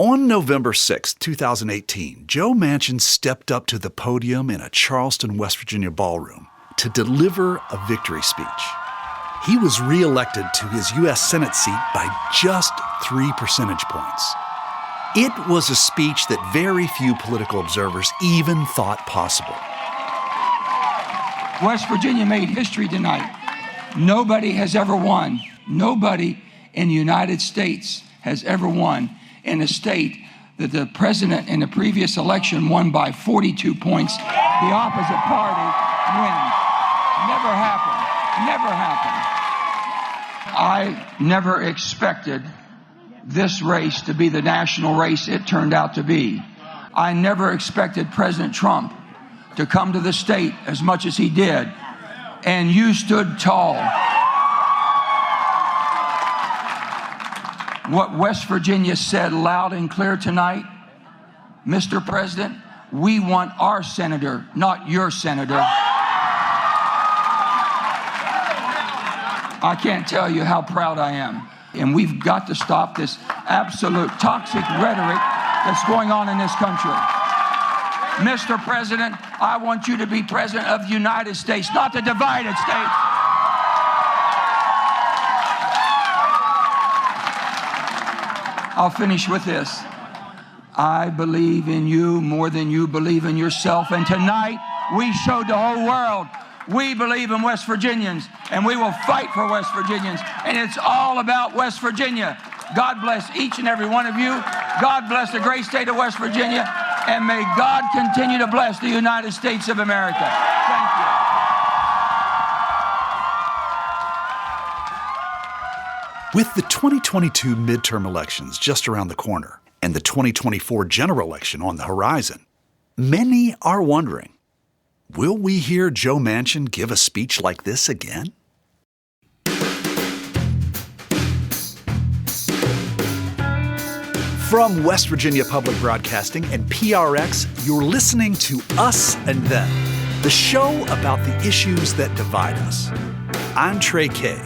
On November 6, 2018, Joe Manchin stepped up to the podium in a Charleston, West Virginia ballroom to deliver a victory speech. He was reelected to his U.S. Senate seat by just 3 percentage points. It was a speech that very few political observers even thought possible. West Virginia made history tonight. Nobody has ever won. Nobody in the United States has ever won in a state that the president in the previous election won by 42 points. The opposite party wins. Never happened. Never happened. I never expected this race to be the national race it turned out to be. I never expected President Trump to come to the state as much as he did, and you stood tall. What West Virginia said loud and clear tonight, Mr. President, we want our senator, not your senator. I can't tell you how proud I am. And we've got to stop this absolute toxic rhetoric that's going on in this country. Mr. President, I want you to be president of the United States, not the divided states. I'll finish with this. I believe in you more than you believe in yourself. And tonight, we showed the whole world we believe in West Virginians, and we will fight for West Virginians. And it's all about West Virginia. God bless each and every one of you. God bless the great state of West Virginia. And may God continue to bless the United States of America. Thank you. With the 2022 midterm elections just around the corner and the 2024 general election on the horizon, many are wondering, will we hear Joe Manchin give a speech like this again? From West Virginia Public Broadcasting and PRX, you're listening to Us and Them, the show about the issues that divide us. I'm Trey Kay.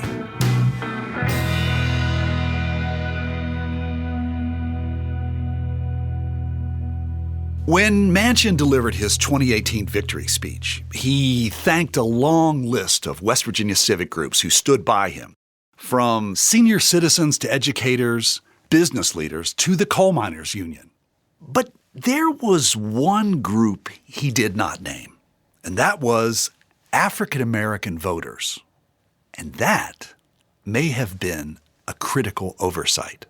When Manchin delivered his 2018 victory speech, he thanked a long list of West Virginia civic groups who stood by him, from senior citizens to educators, business leaders to the coal miners union. But there was one group he did not name, and that was African American voters. And that may have been a critical oversight.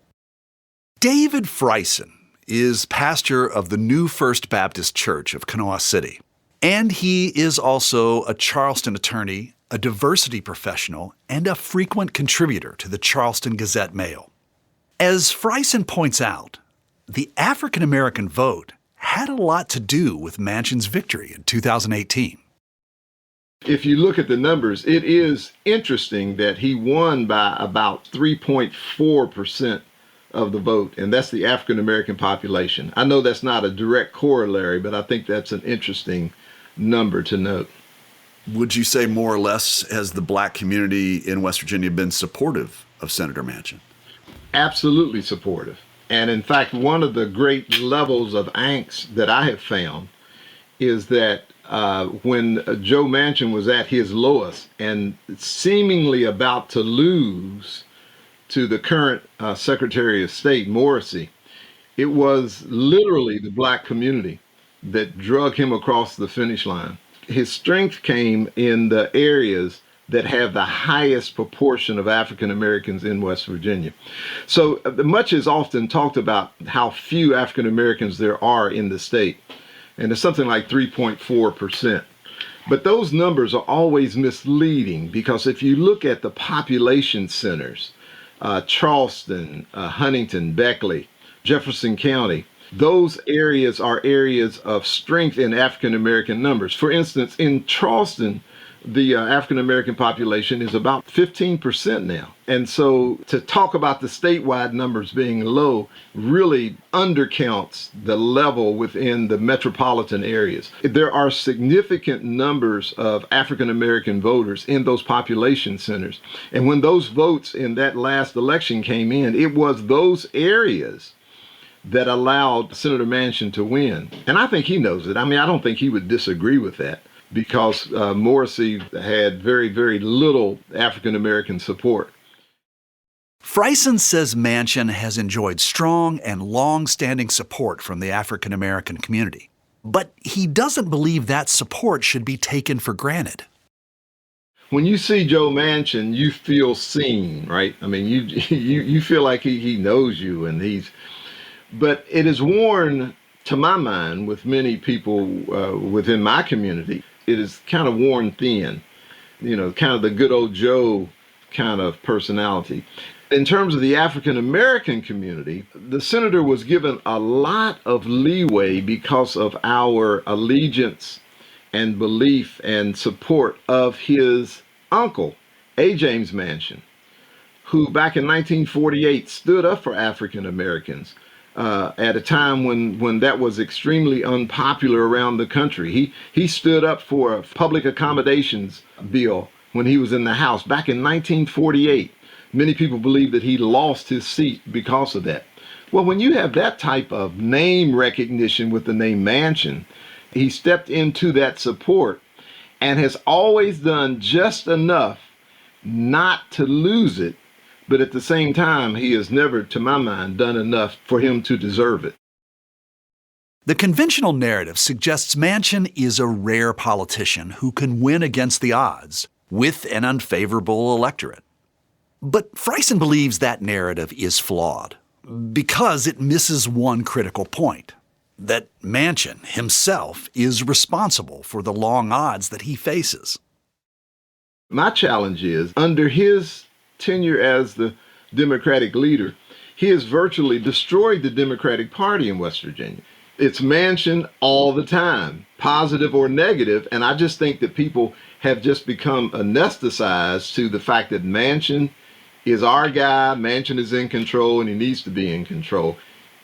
David Freisen is pastor of the New First Baptist Church of Kanawha City. And he is also a Charleston attorney, a diversity professional, and a frequent contributor to the Charleston Gazette-Mail. As Freisen points out, the African American vote had a lot to do with Manchin's victory in 2018. If you look at the numbers, it is interesting that he won by about 3.4% of the vote, and that's the African American population. I know that's not a direct corollary, but I think that's an interesting number to note. Would you say more or less has the black community in West Virginia been supportive of Senator Manchin? Absolutely supportive. And in fact, one of the great levels of angst that I have found is that when Joe Manchin was at his lowest and seemingly about to lose to the current Secretary of State, Morrissey, it was literally the black community that drug him across the finish line. His strength came in the areas that have the highest proportion of African Americans in West Virginia. So much is often talked about how few African Americans there are in the state, and it's something like 3.4%. But those numbers are always misleading, because if you look at the population centers, Charleston, Huntington, Beckley, Jefferson County, those areas are areas of strength in African American numbers. For instance, in Charleston, the African American population is about 15% now. And so to talk about the statewide numbers being low really undercounts the level within the metropolitan areas. There are significant numbers of African American voters in those population centers. And when those votes in that last election came in, it was those areas that allowed Senator Manchin to win. And I think he knows it. I mean, I don't think he would disagree with that because Morrissey had very, very little African American support. Friesen says Manchin has enjoyed strong and long-standing support from the African American community. But he doesn't believe that support should be taken for granted. When you see Joe Manchin, you feel seen, right? I mean, you feel like he knows you, but it is worn, to my mind, with many people within my community, it is kind of worn thin, kind of the good old Joe kind of personality. In terms of the African American community, the senator was given a lot of leeway because of our allegiance and belief and support of his uncle, A. James Manchin, who back in 1948 stood up for African Americans at a time when that was extremely unpopular around the country. He stood up for a public accommodations bill when he was in the House back in 1948. Many people believe that he lost his seat because of that. Well, when you have that type of name recognition with the name Manchin, he stepped into that support and has always done just enough not to lose it, but at the same time, he has never, to my mind, done enough for him to deserve it. The conventional narrative suggests Manchin is a rare politician who can win against the odds with an unfavorable electorate. But Friesen believes that narrative is flawed because it misses one critical point, that Manchin himself is responsible for the long odds that he faces. My challenge is, under his tenure as the Democratic leader, he has virtually destroyed the Democratic Party in West Virginia. It's Manchin all the time, positive or negative, and I just think that people have just become anesthetized to the fact that Manchin is our guy, Manchin is in control, and he needs to be in control.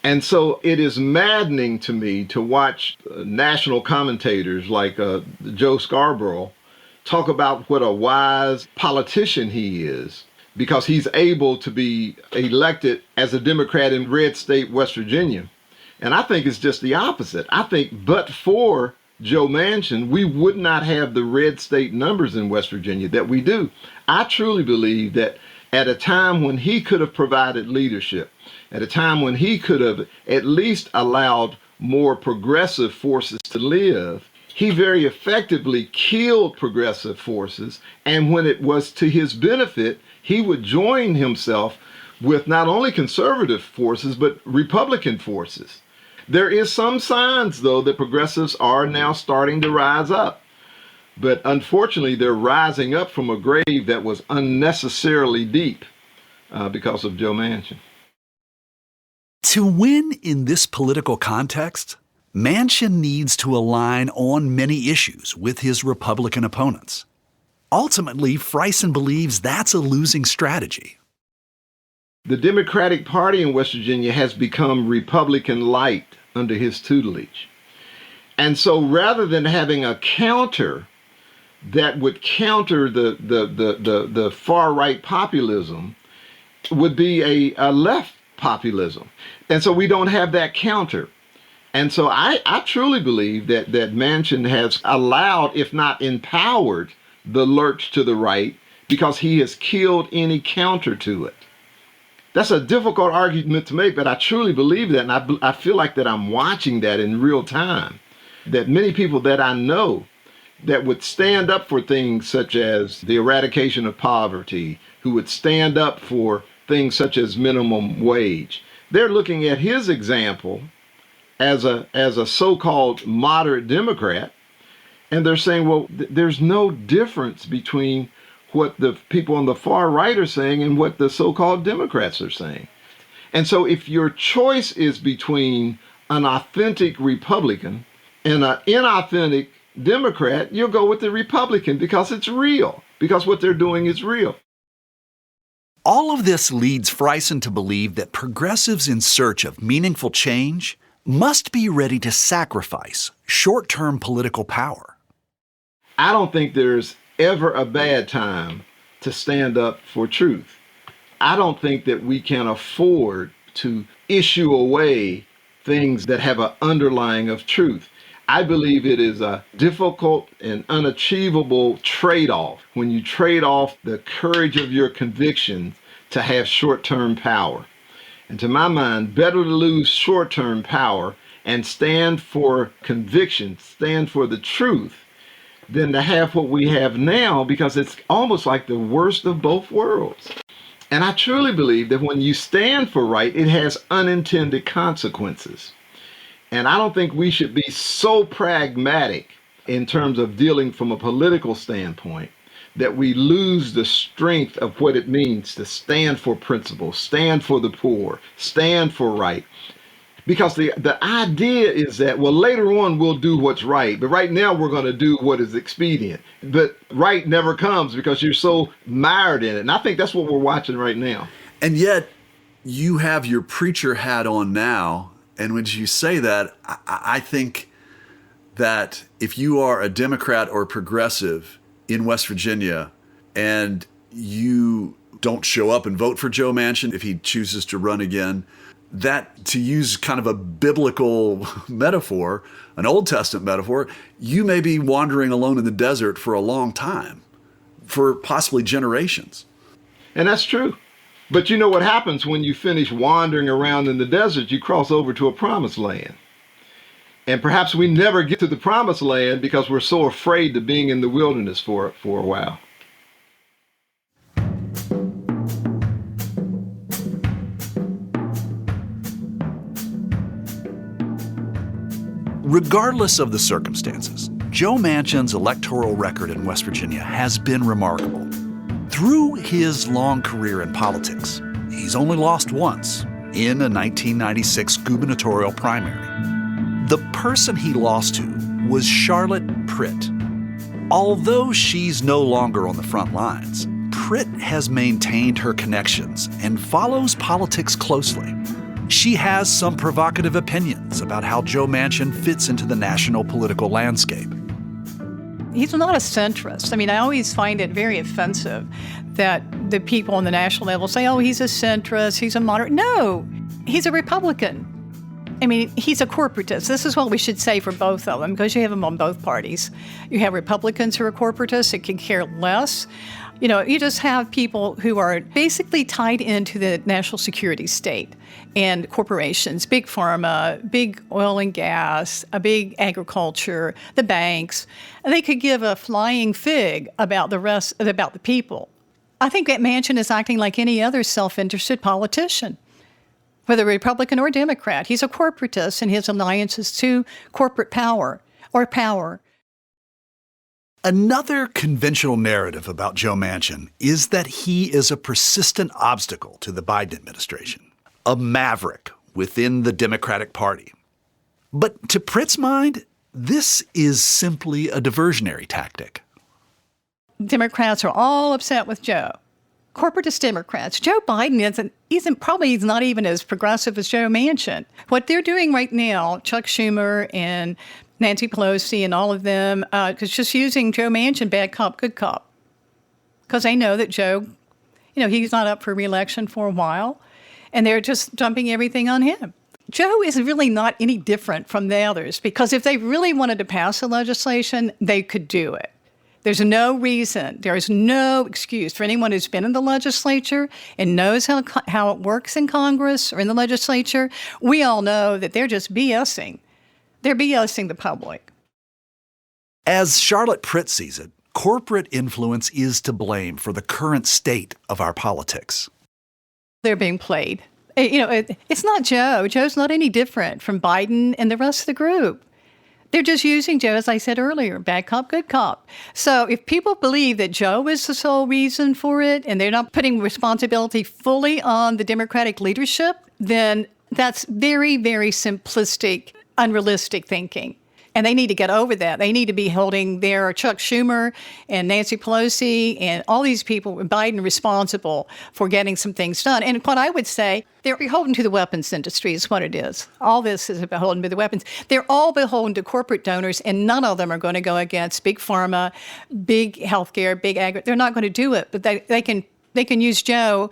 And so it is maddening to me to watch national commentators like Joe Scarborough talk about what a wise politician he is, because he's able to be elected as a Democrat in red state West Virginia. And I think it's just the opposite. I think but for Joe Manchin, we would not have the red state numbers in West Virginia that we do. I truly believe that at a time when he could have provided leadership, at a time when he could have at least allowed more progressive forces to live, he very effectively killed progressive forces. And when it was to his benefit, he would join himself with not only conservative forces, but Republican forces. There is some signs, though, that progressives are now starting to rise up. But unfortunately, they're rising up from a grave that was unnecessarily deep because of Joe Manchin. To win in this political context, Manchin needs to align on many issues with his Republican opponents. Ultimately, Friesen believes that's a losing strategy. The Democratic Party in West Virginia has become Republican light under his tutelage. And so rather than having a counter that would counter the far-right populism, would be a left populism. And so we don't have that counter. And so I truly believe that Manchin has allowed, if not empowered, the lurch to the right because he has killed any counter to it. That's a difficult argument to make, but I truly believe that, and I feel like that I'm watching that in real time, that many people that I know that would stand up for things such as the eradication of poverty, who would stand up for things such as minimum wage, they're looking at his example as a so-called moderate Democrat, and they're saying, well, there's no difference between what the people on the far right are saying and what the so-called Democrats are saying. And so if your choice is between an authentic Republican and an inauthentic Democrat, you'll go with the Republican because it's real, because what they're doing is real. All of this leads Friesen to believe that progressives in search of meaningful change must be ready to sacrifice short-term political power. I don't think there's ever a bad time to stand up for truth. I don't think that we can afford to issue away things that have an underlying of truth. I believe it is a difficult and unachievable trade-off when you trade off the courage of your convictions to have short-term power. And to my mind, better to lose short-term power and stand for conviction, stand for the truth, than to have what we have now, because it's almost like the worst of both worlds. And I truly believe that when you stand for right, it has unintended consequences. And I don't think we should be so pragmatic in terms of dealing from a political standpoint that we lose the strength of what it means to stand for principles, stand for the poor, stand for right. Because the idea is that, well, later on we'll do what's right, but right now we're going to do what is expedient. But right never comes because you're so mired in it. And I think that's what we're watching right now. And yet you have your preacher hat on now. And when you say that, I think that if you are a Democrat or progressive in West Virginia and you don't show up and vote for Joe Manchin if he chooses to run again, that, to use kind of a biblical metaphor, an Old Testament metaphor, you may be wandering alone in the desert for a long time, for possibly generations. And that's true. But you know what happens when you finish wandering around in the desert? You cross over to a promised land. And perhaps we never get to the promised land because we're so afraid of being in the wilderness for a while. Regardless of the circumstances, Joe Manchin's electoral record in West Virginia has been remarkable. Through his long career in politics, he's only lost once, in a 1996 gubernatorial primary. The person he lost to was Charlotte Pritt. Although she's no longer on the front lines, Pritt has maintained her connections and follows politics closely. She has some provocative opinions about how Joe Manchin fits into the national political landscape. He's not a centrist. I mean, I always find it very offensive that the people on the national level say, oh, he's a centrist, he's a moderate. No, he's a Republican. I mean, he's a corporatist. This is what we should say for both of them, because you have them on both parties. You have Republicans who are corporatists that can care less. You know, you just have people who are basically tied into the national security state and corporations, big pharma, big oil and gas, a big agriculture, the banks. And they could give a flying fig about the people. I think that Manchin is acting like any other self-interested politician, whether Republican or Democrat. He's a corporatist, and his alliance is to corporate power or power. Another conventional narrative about Joe Manchin is that he is a persistent obstacle to the Biden administration, a maverick within the Democratic Party. But to Pritt's mind, this is simply a diversionary tactic. Democrats are all upset with Joe. Corporatist Democrats. Joe Biden probably not even as progressive as Joe Manchin. What they're doing right now, Chuck Schumer and Nancy Pelosi and all of them, is just using Joe Manchin, bad cop, good cop. Because they know that Joe, he's not up for re-election for a while, and they're just dumping everything on him. Joe is really not any different from the others, because if they really wanted to pass the legislation, they could do it. There's no reason, there is no excuse for anyone who's been in the legislature and knows how it works in Congress or in the legislature. We all know that they're just BSing. They're BSing the public. As Charlotte Pritt sees it, corporate influence is to blame for the current state of our politics. They're being played. It's not Joe. Joe's not any different from Biden and the rest of the group. They're just using Joe, as I said earlier, bad cop, good cop. So if people believe that Joe is the sole reason for it and they're not putting responsibility fully on the Democratic leadership, then that's very, very simplistic, unrealistic thinking. And they need to get over that. They need to be holding their Chuck Schumer and Nancy Pelosi and all these people, Biden, responsible for getting some things done. And what I would say, they're beholden to the weapons industry is what it is. All this is beholden to the weapons. They're all beholden to corporate donors, and none of them are going to go against big pharma, big healthcare, big agri. They're not going to do it, but they can use Joe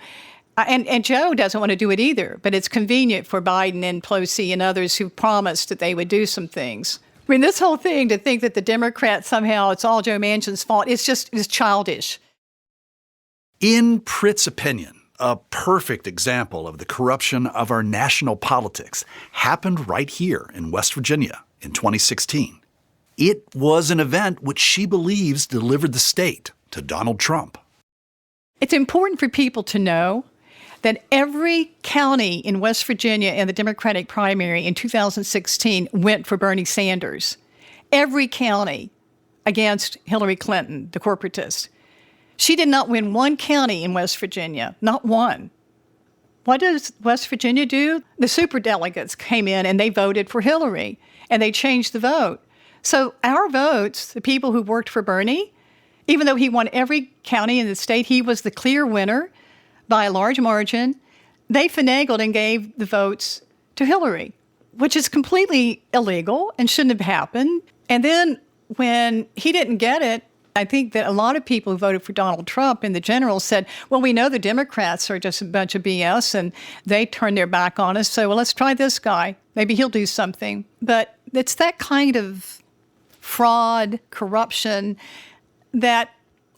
And Joe doesn't want to do it either, but it's convenient for Biden and Pelosi and others who promised that they would do some things. I mean, this whole thing to think that the Democrats somehow it's all Joe Manchin's fault, it's childish. In Pritt's opinion, a perfect example of the corruption of our national politics happened right here in West Virginia in 2016. It was an event which she believes delivered the state to Donald Trump. It's important for people to know that every county in West Virginia in the Democratic primary in 2016 went for Bernie Sanders. Every county against Hillary Clinton, the corporatist. She did not win one county in West Virginia, not one. What does West Virginia do? The superdelegates came in and they voted for Hillary, and they changed the vote. So our votes, the people who worked for Bernie, even though he won every county in the state, he was the clear winner by a large margin. They finagled and gave the votes to Hillary, which is completely illegal and shouldn't have happened. And then when he didn't get it, I think that a lot of people who voted for Donald Trump in the general said, well, we know the Democrats are just a bunch of BS and they turned their back on us. So, well, let's try this guy. Maybe he'll do something. But it's that kind of fraud, corruption that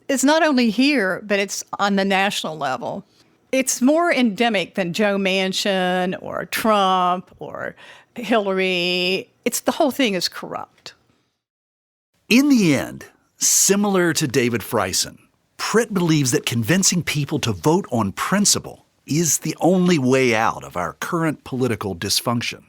is not only here, but it's on the national level. It's more endemic than Joe Manchin or Trump or Hillary. The whole thing is corrupt. In the end, similar to David Freisen, Pritt believes that convincing people to vote on principle is the only way out of our current political dysfunction.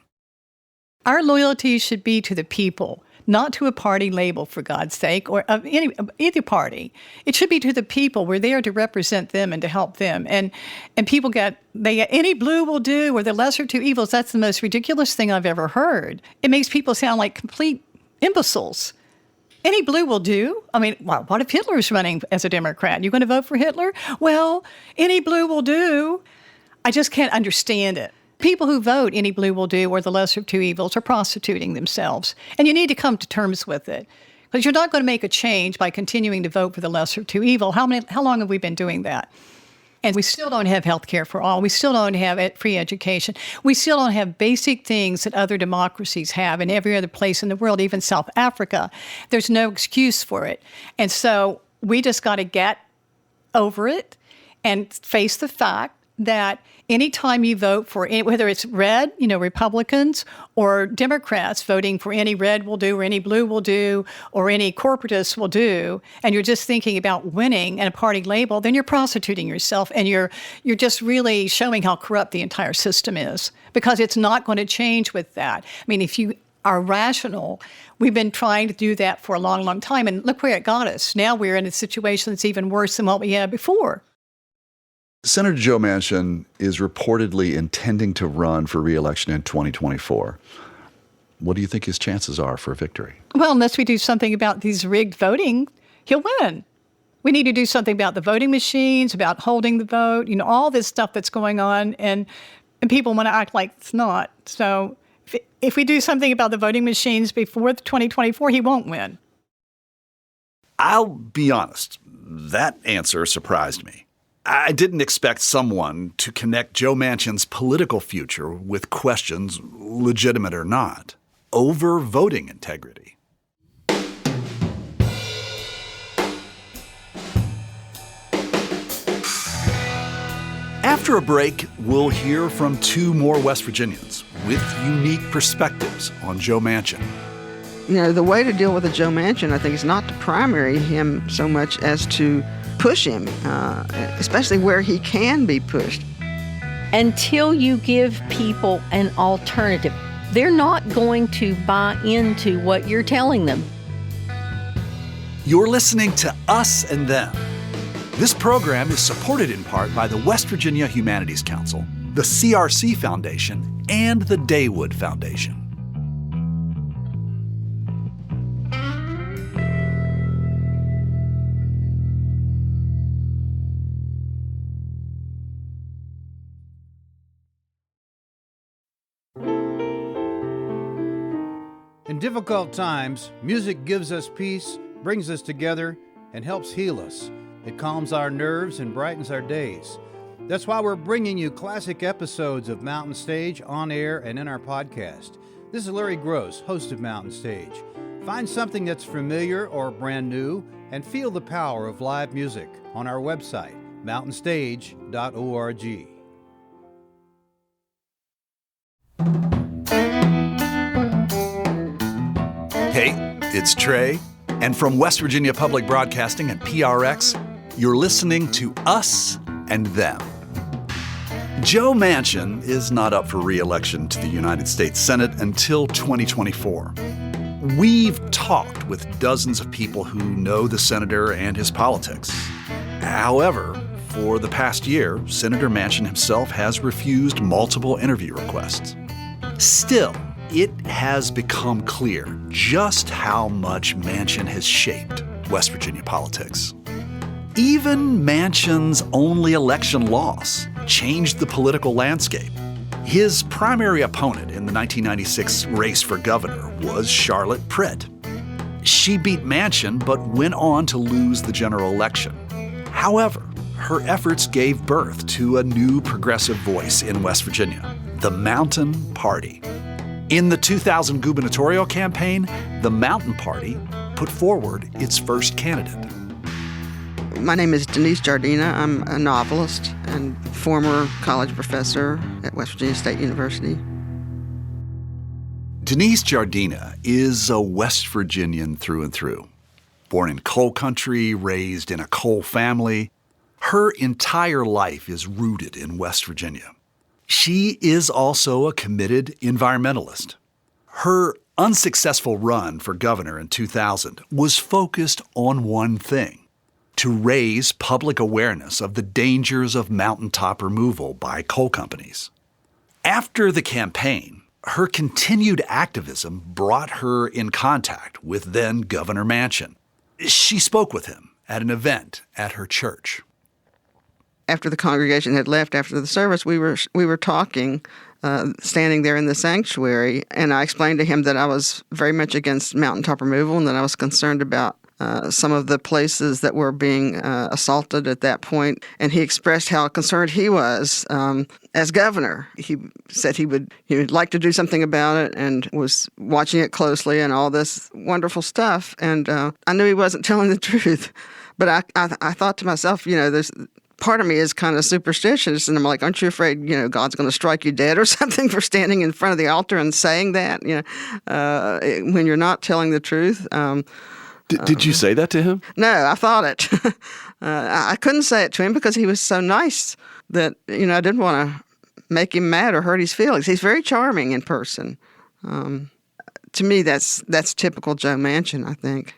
Our loyalty should be to the people, not to a party label, for God's sake, or of either party. It should be to the people. We're there to represent them and to help them. And people get any blue will do, or the lesser of two evils. That's the most ridiculous thing I've ever heard. It makes people sound like complete imbeciles. Any blue will do. I mean, what if Hitler's running as a Democrat? You're going to vote for Hitler? Well, any blue will do. I just can't understand it. People who vote any blue will do or the lesser of two evils are prostituting themselves. And you need to come to terms with it. Because you're not going to make a change by continuing to vote for the lesser of two evil. How long have we been doing that? And we still don't have health care for all. We still don't have free education. We still don't have basic things that other democracies have in every other place in the world, even South Africa. There's no excuse for it. And so we just got to get over it and face the fact that anytime you vote for, whether it's red, Republicans, or Democrats voting for any red will do, or any blue will do, or any corporatist will do, and you're just thinking about winning and a party label, then you're prostituting yourself, and you're just really showing how corrupt the entire system is, because it's not going to change with that. I mean, if you are rational, we've been trying to do that for a long, long time, and look where it got us. Now we're in a situation that's even worse than what we had before. Senator Joe Manchin is reportedly intending to run for re-election in 2024. What do you think his chances are for victory? Well, unless we do something about these rigged voting, he'll win. We need to do something about the voting machines, about holding the vote, all this stuff that's going on, and people want to act like it's not. So if we do something about the voting machines before 2024, he won't win. I'll be honest, that answer surprised me. I didn't expect someone to connect Joe Manchin's political future with questions, legitimate or not, over voting integrity. After a break, we'll hear from two more West Virginians with unique perspectives on Joe Manchin. The way to deal with a Joe Manchin, I think, is not to primary him so much as to push him, especially where he can be pushed. Until you give people an alternative, they're not going to buy into what you're telling them. You're listening to Us and Them. This program is supported in part by the West Virginia Humanities Council, the CRC Foundation, and the Daywood Foundation. In difficult times, music gives us peace, brings us together, and helps heal us. It calms our nerves and brightens our days. That's why we're bringing you classic episodes of Mountain Stage on air and in our podcast. This is Larry Gross, host of Mountain Stage. Find something that's familiar or brand new and feel the power of live music on our website, mountainstage.org. Hey, it's Trey, and from West Virginia Public Broadcasting and PRX, you're listening to Us and Them. Joe Manchin is not up for re-election to the United States Senate until 2024. We've talked with dozens of people who know the senator and his politics. However, for the past year, Senator Manchin himself has refused multiple interview requests. Still, it has become clear just how much Manchin has shaped West Virginia politics. Even Manchin's only election loss changed the political landscape. His primary opponent in the 1996 race for governor was Charlotte Pritt. She beat Manchin but went on to lose the general election. However, her efforts gave birth to a new progressive voice in West Virginia, the Mountain Party. In the 2000 gubernatorial campaign, the Mountain Party put forward its first candidate. My name is Denise Jardina. I'm a novelist and former college professor at West Virginia State University. Denise Jardina is a West Virginian through and through. Born in coal country, raised in a coal family, her entire life is rooted in West Virginia. She is also a committed environmentalist. Her unsuccessful run for governor in 2000 was focused on one thing: to raise public awareness of the dangers of mountaintop removal by coal companies. After the campaign, her continued activism brought her in contact with then Governor Manchin. She spoke with him at an event at her church. After the congregation had left after the service, we were talking, standing there in the sanctuary, and I explained to him that I was very much against mountaintop removal and that I was concerned about some of the places that were being assaulted at that point, and he expressed how concerned he was as governor. He said he would like to do something about it and was watching it closely and all this wonderful stuff. And I knew he wasn't telling the truth, but I thought to myself, there's part of me is kind of superstitious, and I'm like, aren't you afraid, God's going to strike you dead or something for standing in front of the altar and saying that, when you're not telling the truth? Did you say that to him? No, I thought it. I couldn't say it to him because he was so nice that, I didn't want to make him mad or hurt his feelings. He's very charming in person. To me, that's typical Joe Manchin, I think.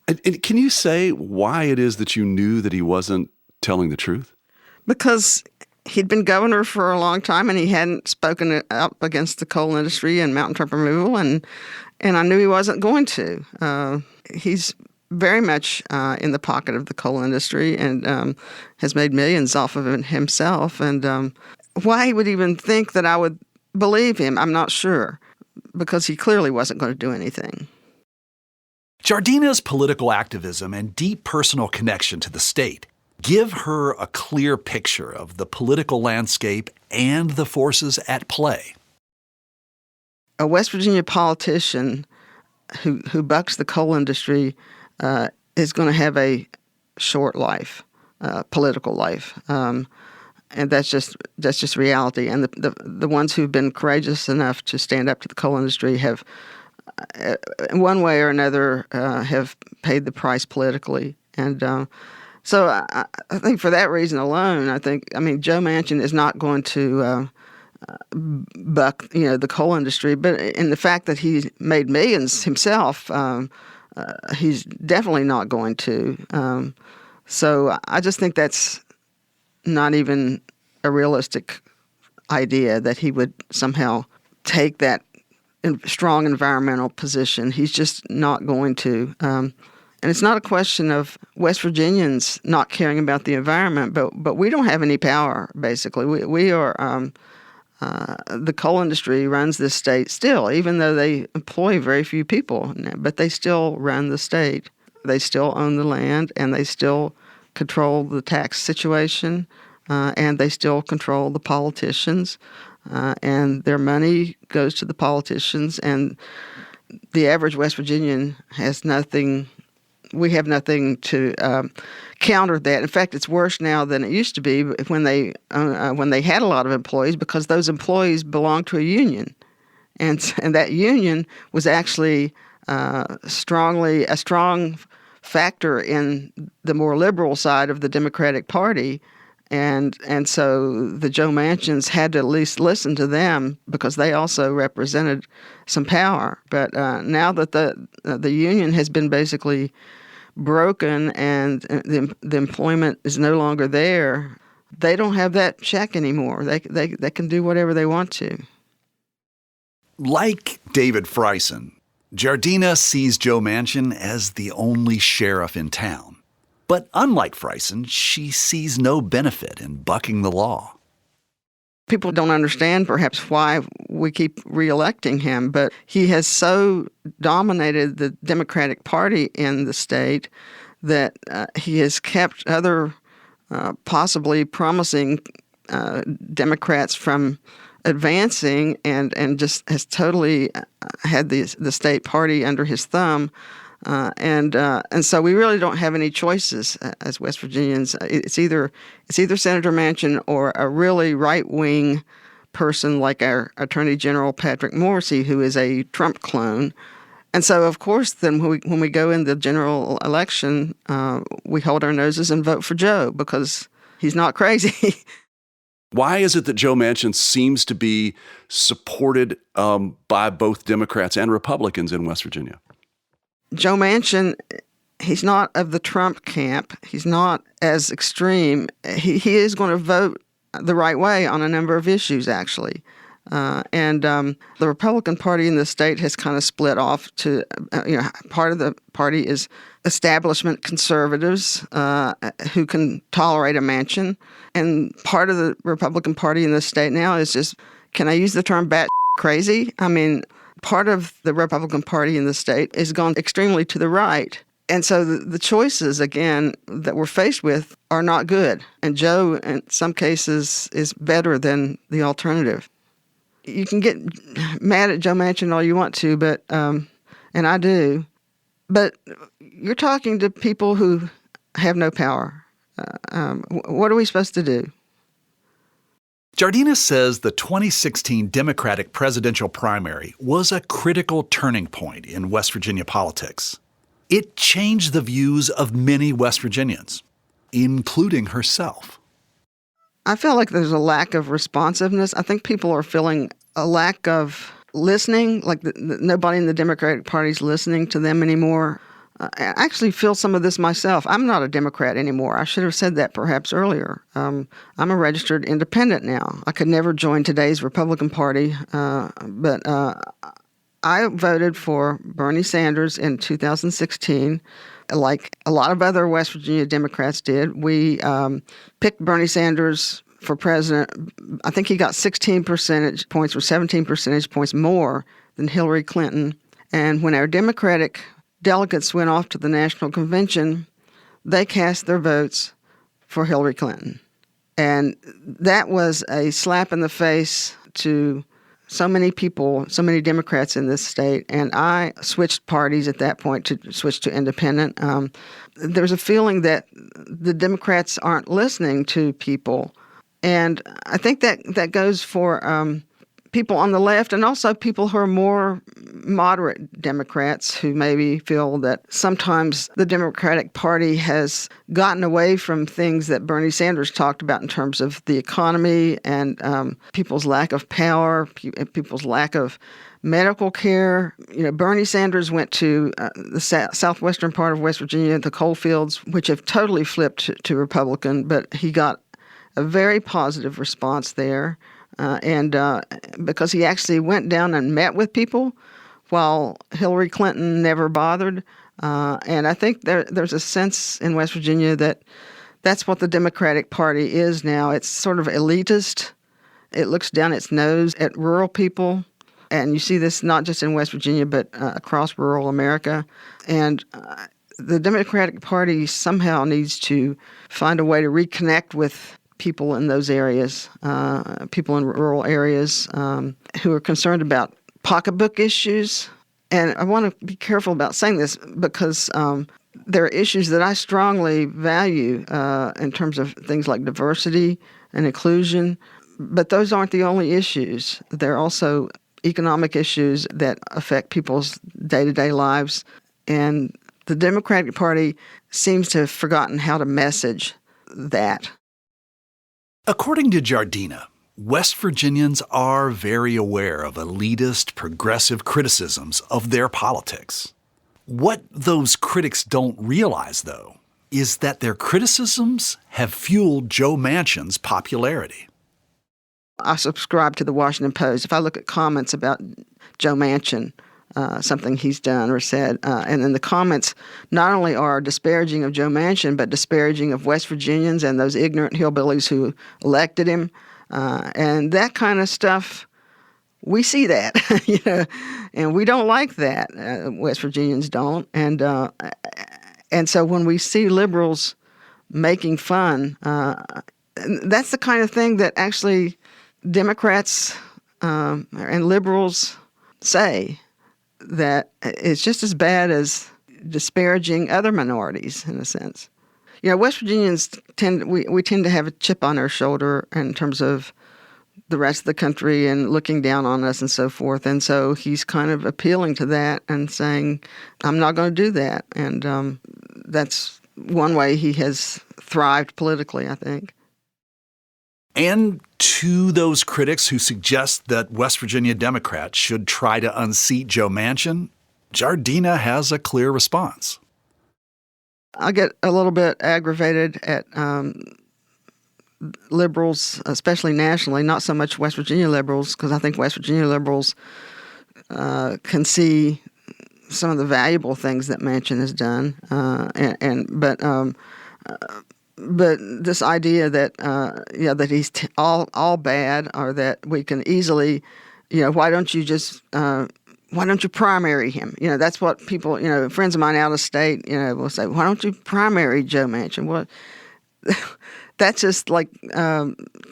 And can you say why it is that you knew that he wasn't telling the truth? Because he'd been governor for a long time and he hadn't spoken up against the coal industry and mountaintop removal, and I knew he wasn't going to. He's very much in the pocket of the coal industry and has made millions off of it himself. And why he would even think that I would believe him, I'm not sure, because he clearly wasn't going to do anything. Jardina's political activism and deep personal connection to the state give her a clear picture of the political landscape and the forces at play. A West Virginia politician who bucks the coal industry is going to have a short life, political life, and that's just reality. And the ones who've been courageous enough to stand up to the coal industry have, in one way or another, have paid the price politically. And so I think for that reason alone, Joe Manchin is not going to buck, the coal industry, but in the fact that he made millions himself, he's definitely not going to. So I just think that's not even a realistic idea that he would somehow take that strong environmental position. He's just not going to. And it's not a question of West Virginians not caring about the environment, but we don't have any power, basically. We are, the coal industry runs this state still, even though they employ very few people, but they still run the state. They still own the land, and they still control the tax situation. and they still control the politicians, and their money goes to the politicians, and the average West Virginian has nothing. We have nothing to counter that. In fact, it's worse now than it used to be when they had a lot of employees, because those employees belonged to a union, and that union was actually a strong factor in the more liberal side of the Democratic Party. And so the Joe Manchins had to at least listen to them because they also represented some power. But now that the union has been basically broken and the employment is no longer there, they don't have that check anymore. They can do whatever they want to. Like David Freisen, Giardina sees Joe Manchin as the only sheriff in town. But unlike Freisen, she sees no benefit in bucking the law. People don't understand perhaps why we keep reelecting him, but he has so dominated the Democratic Party in the state that he has kept other possibly promising Democrats from advancing, and just has totally had the state party under his thumb. And so we really don't have any choices as West Virginians. It's either Senator Manchin or a really right-wing person like our Attorney General Patrick Morrisey, who is a Trump clone. And so, of course, then when we go in the general election, we hold our noses and vote for Joe because he's not crazy. Why is it that Joe Manchin seems to be supported by both Democrats and Republicans in West Virginia? Joe Manchin, he's not of the Trump camp. He's not as extreme. He is going to vote the right way on a number of issues, actually. And the Republican Party in the state has kind of split off to, part of the party is establishment conservatives who can tolerate a Manchin. And part of the Republican Party in the state now is just, can I use the term bat crazy? I mean, part of the Republican Party in the state is gone extremely to the right. And so the choices, again, that we're faced with are not good. And Joe, in some cases, is better than the alternative. You can get mad at Joe Manchin all you want to, but and I do. But you're talking to people who have no power. What are we supposed to do? Giardina says the 2016 Democratic presidential primary was a critical turning point in West Virginia politics. It changed the views of many West Virginians, including herself. I feel like there's a lack of responsiveness. I think people are feeling a lack of listening, like nobody in the Democratic Party is listening to them anymore. I actually feel some of this myself. I'm not a Democrat anymore. I should have said that perhaps earlier. I'm a registered independent now. I could never join today's Republican Party, but I voted for Bernie Sanders in 2016, like a lot of other West Virginia Democrats did. We picked Bernie Sanders for president. I think he got 16 percentage points or 17 percentage points more than Hillary Clinton. And when our Democratic delegates went off to the National Convention, they cast their votes for Hillary Clinton. And that was a slap in the face to so many people, so many Democrats in this state. And I switched parties at that point to switch to independent. There's a feeling that the Democrats aren't listening to people. And I think that goes for people on the left and also people who are more moderate Democrats who maybe feel that sometimes the Democratic Party has gotten away from things that Bernie Sanders talked about in terms of the economy and people's lack of power, people's lack of medical care. You know, Bernie Sanders went to the southwestern part of West Virginia, the coal fields, which have totally flipped to Republican, but he got a very positive response there. And because he actually went down and met with people while Hillary Clinton never bothered. And I think there's a sense in West Virginia that that's what the Democratic Party is now. It's sort of elitist. It looks down its nose at rural people. And you see this not just in West Virginia, but across rural America. And the Democratic Party somehow needs to find a way to reconnect with people in those areas, people in rural areas who are concerned about pocketbook issues. And I want to be careful about saying this because there are issues that I strongly value in terms of things like diversity and inclusion, but those aren't the only issues. There are also economic issues that affect people's day-to-day lives, and the Democratic Party seems to have forgotten how to message that. According to Jardina, West Virginians are very aware of elitist, progressive criticisms of their politics. What those critics don't realize, though, is that their criticisms have fueled Joe Manchin's popularity. I subscribe to the Washington Post. If I look at comments about Joe Manchin, something he's done or said, and then the comments not only are disparaging of Joe Manchin, but disparaging of West Virginians and those ignorant hillbillies who elected him, and that kind of stuff. We see that, and we don't like that. West Virginians don't, and so when we see liberals making fun, that's the kind of thing that actually Democrats and liberals say, that it's just as bad as disparaging other minorities in a sense. West Virginians tend to have a chip on our shoulder in terms of the rest of the country and looking down on us and so forth. And so he's kind of appealing to that and saying, I'm not going to do that. And that's one way he has thrived politically, I think. And to those critics who suggest that West Virginia Democrats should try to unseat Joe Manchin, Jardina has a clear response. I get a little bit aggravated at liberals, especially nationally, not so much West Virginia liberals, because I think West Virginia liberals can see some of the valuable things that Manchin has done, but this idea that that he's all bad, or that we can easily, why don't you primary him? That's what people, friends of mine out of state, will say, why don't you primary Joe Manchin? Well, that's just like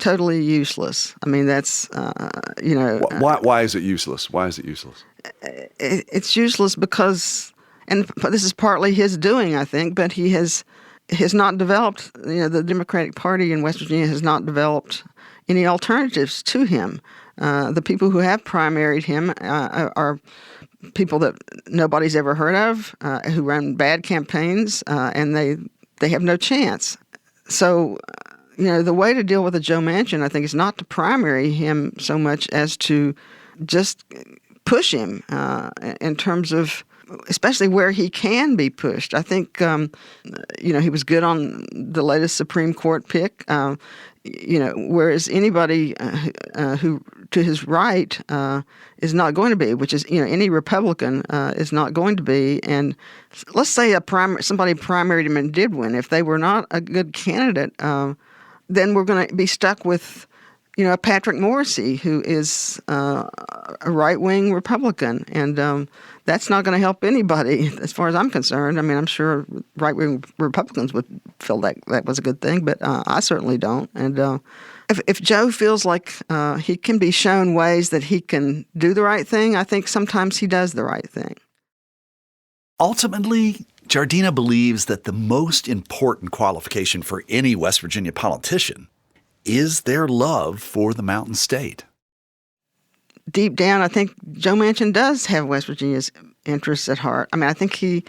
totally useless. I mean, that's Why is it useless? Why is it useless? It's useless because, and this is partly his doing, I think, but he has not developed, the Democratic Party in West Virginia has not developed any alternatives to him. The people who have primaried him are people that nobody's ever heard of, who run bad campaigns, and they have no chance. So, the way to deal with a Joe Manchin, I think, is not to primary him so much as to just push him in terms of, especially where he can be pushed. I think, he was good on the latest Supreme Court pick, whereas anybody who to his right is not going to be, which is, any Republican is not going to be. And let's say somebody primaried him and did win. If they were not a good candidate, then we're going to be stuck with, Patrick Morrisey, who is a right-wing Republican, and that's not going to help anybody, as far as I'm concerned. I mean, I'm sure right-wing Republicans would feel that was a good thing, but I certainly don't. And if Joe feels like he can be shown ways that he can do the right thing, I think sometimes he does the right thing. Ultimately, Jardina believes that the most important qualification for any West Virginia politician is their love for the Mountain State. Deep down, I think Joe Manchin does have West Virginia's interests at heart. I mean, I think he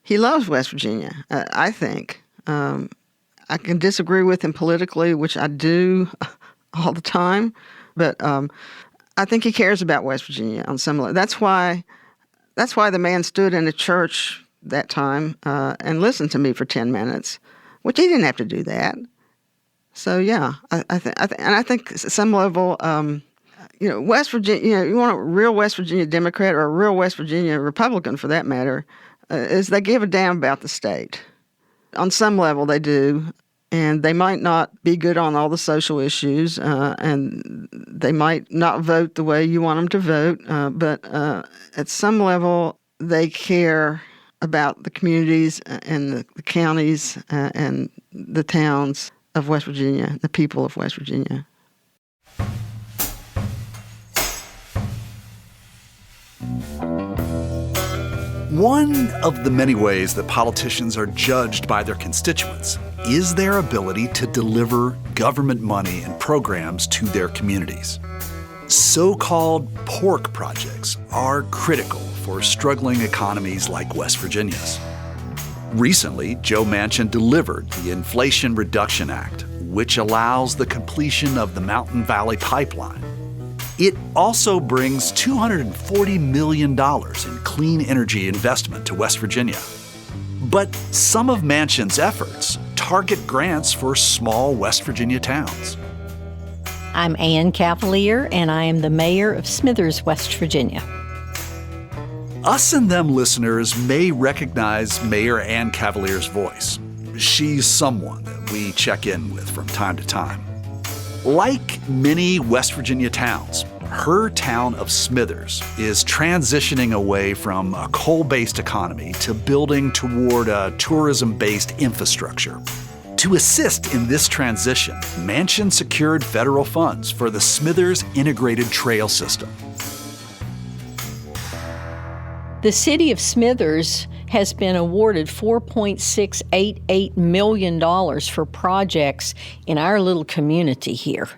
loves West Virginia, I think. I can disagree with him politically, which I do all the time, but I think he cares about West Virginia on some level. That's why the man stood in a church that time and listened to me for 10 minutes, which he didn't have to do that. So yeah, I think at some level, West Virginia, you want a real West Virginia Democrat or a real West Virginia Republican for that matter, is they give a damn about the state. On some level they do, and they might not be good on all the social issues, and they might not vote the way you want them to vote, but at some level they care about the communities and the counties and the towns of West Virginia, the people of West Virginia. One of the many ways that politicians are judged by their constituents is their ability to deliver government money and programs to their communities. So-called pork projects are critical for struggling economies like West Virginia's. Recently, Joe Manchin delivered the Inflation Reduction Act, which allows the completion of the Mountain Valley Pipeline. It also brings $240 million in clean energy investment to West Virginia. But some of Manchin's efforts target grants for small West Virginia towns. I'm Ann Cavalier, and I am the mayor of Smithers, West Virginia. Us and Them listeners may recognize Mayor Ann Cavalier's voice. She's someone that we check in with from time to time. Like many West Virginia towns, her town of Smithers is transitioning away from a coal-based economy to building toward a tourism-based infrastructure. To assist in this transition, Manchin secured federal funds for the Smithers Integrated Trail System. The city of Smithers has been awarded $4.688 million for projects in our little community here.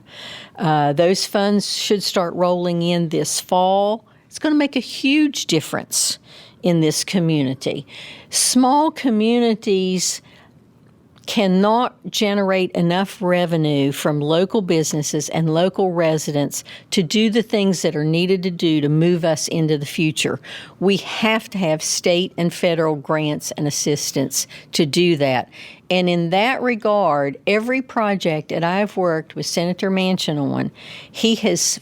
Those funds should start rolling in this fall. It's going to make a huge difference in this community. Small communities cannot generate enough revenue from local businesses and local residents to do the things that are needed to do to move us into the future. We have to have state and federal grants and assistance to do that. And in that regard, every project that I've worked with Senator Manchin on, he has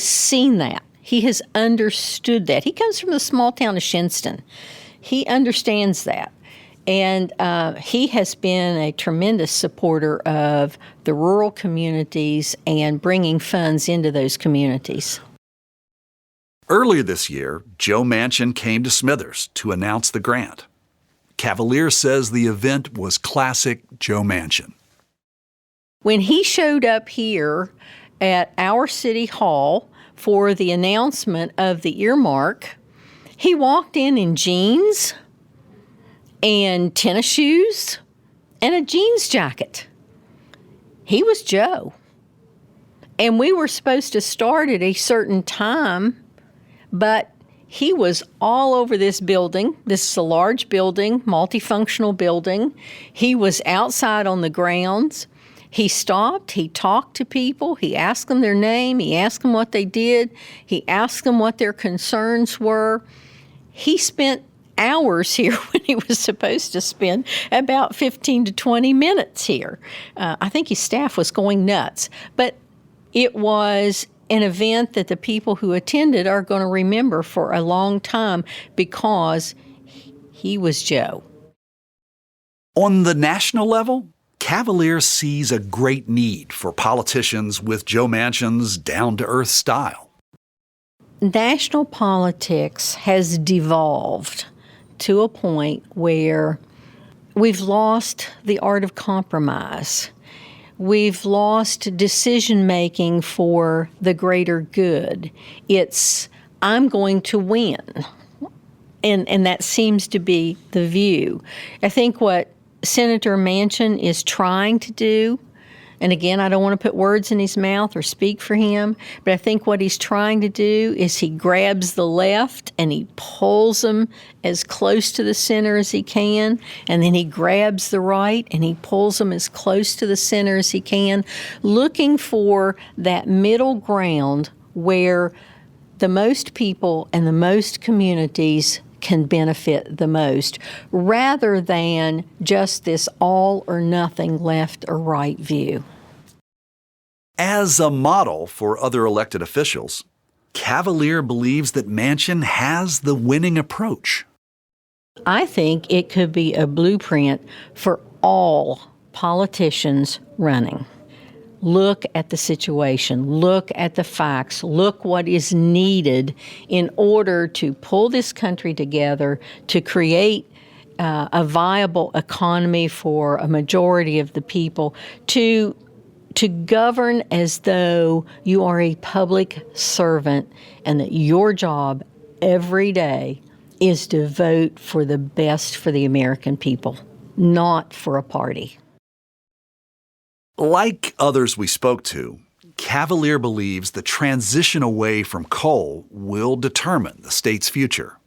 seen that. He has understood that. He comes from the small town of Shinston. He understands that. And he has been a tremendous supporter of the rural communities and bringing funds into those communities. Earlier this year, Joe Manchin came to Smithers to announce the grant. Cavalier says the event was classic Joe Manchin. When he showed up here at our city hall for the announcement of the earmark, he walked in jeans and tennis shoes and a jeans jacket. He was Joe. And we were supposed to start at a certain time, but he was all over this building. This is a large building, multifunctional building. He was outside on the grounds. He stopped, he talked to people, he asked them their name, he asked them what they did, he asked them what their concerns were. He spent hours here when he was supposed to spend about 15 to 20 minutes here. I think his staff was going nuts. But it was an event that the people who attended are going to remember for a long time because he was Joe. On the national level, Cavalier sees a great need for politicians with Joe Manchin's down-to-earth style. National politics has devolved to a point where we've lost the art of compromise. We've lost decision-making for the greater good. It's, I'm going to win. And that seems to be the view. I think what Senator Manchin is trying to do, and again, I don't want to put words in his mouth or speak for him, but I think what he's trying to do is he grabs the left and he pulls them as close to the center as he can, and then he grabs the right and he pulls them as close to the center as he can, looking for that middle ground where the most people and the most communities can benefit the most, rather than just this all or nothing left or right view. As a model for other elected officials, Cavalier believes that Manchin has the winning approach. I think it could be a blueprint for all politicians running. Look at the situation, look at the facts, look what is needed in order to pull this country together to create a viable economy for a majority of the people, to govern as though you are a public servant and that your job every day is to vote for the best for the American people, not for a party. Like others we spoke to, Cavalier believes the transition away from coal will determine the state's future.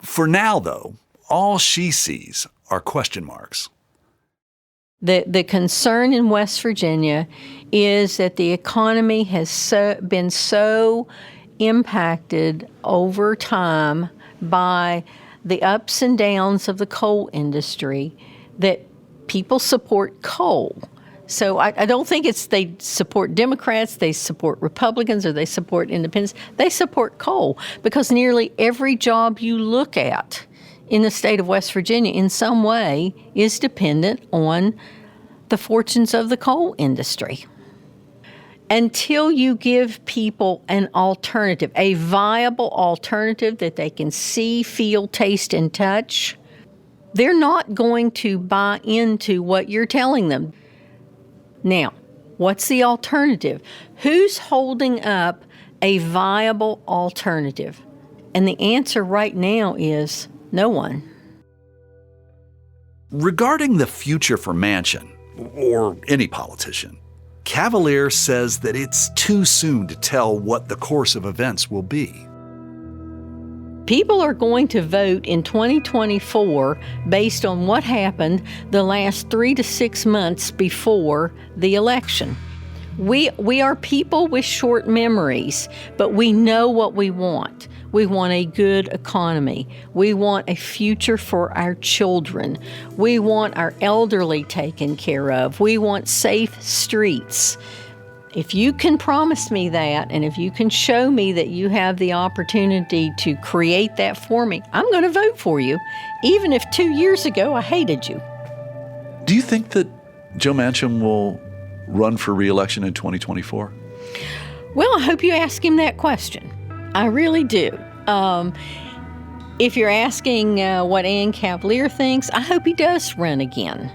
For now, though, all she sees are question marks. The concern in West Virginia is that the economy has been so impacted over time by the ups and downs of the coal industry that people support coal. So I don't think it's they support Democrats, they support Republicans, or they support independents. They support coal because nearly every job you look at in the state of West Virginia in some way is dependent on the fortunes of the coal industry. Until you give people an alternative, a viable alternative that they can see, feel, taste, and touch, they're not going to buy into what you're telling them. Now, what's the alternative? Who's holding up a viable alternative? And the answer right now is no one. Regarding the future for Manchin, or any politician, Cavalier says that it's too soon to tell what the course of events will be. People are going to vote in 2024 based on what happened the last 3 to 6 months before the election. We are people with short memories, but we know what we want. We want a good economy. We want a future for our children. We want our elderly taken care of. We want safe streets. If you can promise me that, and if you can show me that you have the opportunity to create that for me, I'm going to vote for you, even if 2 years ago I hated you. Do you think that Joe Manchin will run for re-election in 2024? Well, I hope you ask him that question. I really do. If you're asking what Ann Cavalier thinks, I hope he does run again.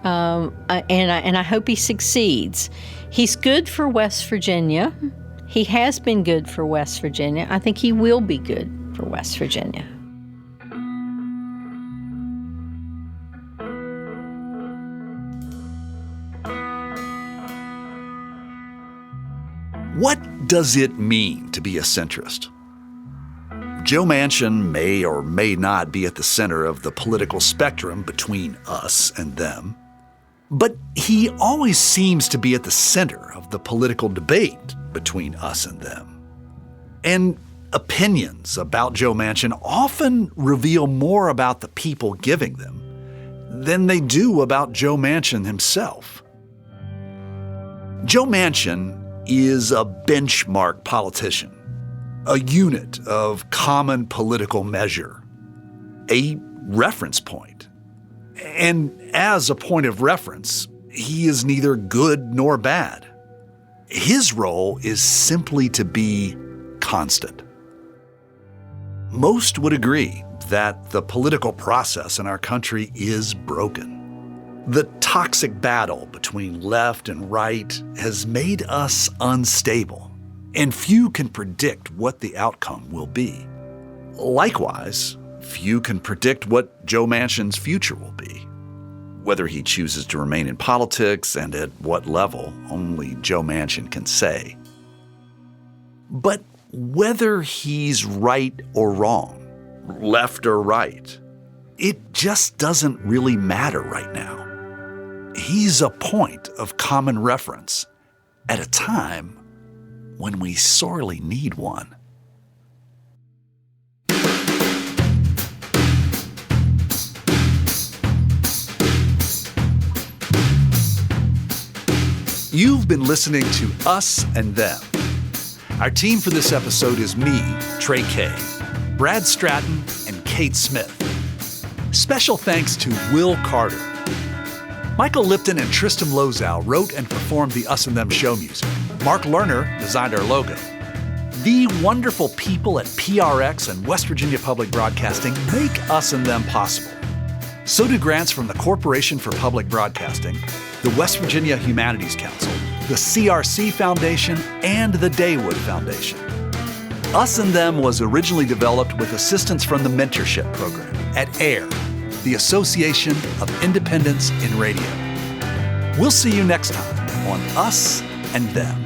And I hope he succeeds. He's good for West Virginia. He has been good for West Virginia. I think he will be good for West Virginia. What does it mean to be a centrist? Joe Manchin may or may not be at the center of the political spectrum between us and them, but he always seems to be at the center of the political debate between us and them. And opinions about Joe Manchin often reveal more about the people giving them than they do about Joe Manchin himself. Joe Manchin is a benchmark politician, a unit of common political measure, a reference point. And as a point of reference, he is neither good nor bad. His role is simply to be constant. Most would agree that the political process in our country is broken. The toxic battle between left and right has made us unstable, and few can predict what the outcome will be. Likewise, few can predict what Joe Manchin's future will be. Whether he chooses to remain in politics and at what level, only Joe Manchin can say. But whether he's right or wrong, left or right, it just doesn't really matter right now. He's a point of common reference at a time when we sorely need one. You've been listening to Us and Them. Our team for this episode is me, Trey Kay, Brad Stratton, and Kate Smith. Special thanks to Will Carter. Michael Lipton and Tristan Lozow wrote and performed the Us and Them show music. Mark Lerner designed our logo. The wonderful people at PRX and West Virginia Public Broadcasting make Us and Them possible. So do grants from the Corporation for Public Broadcasting, the West Virginia Humanities Council, the CRC Foundation, and the Daywood Foundation. Us and Them was originally developed with assistance from the Mentorship Program at AIR, the Association of Independents in Radio. We'll see you next time on Us and Them.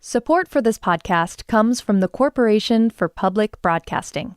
Support for this podcast comes from the Corporation for Public Broadcasting.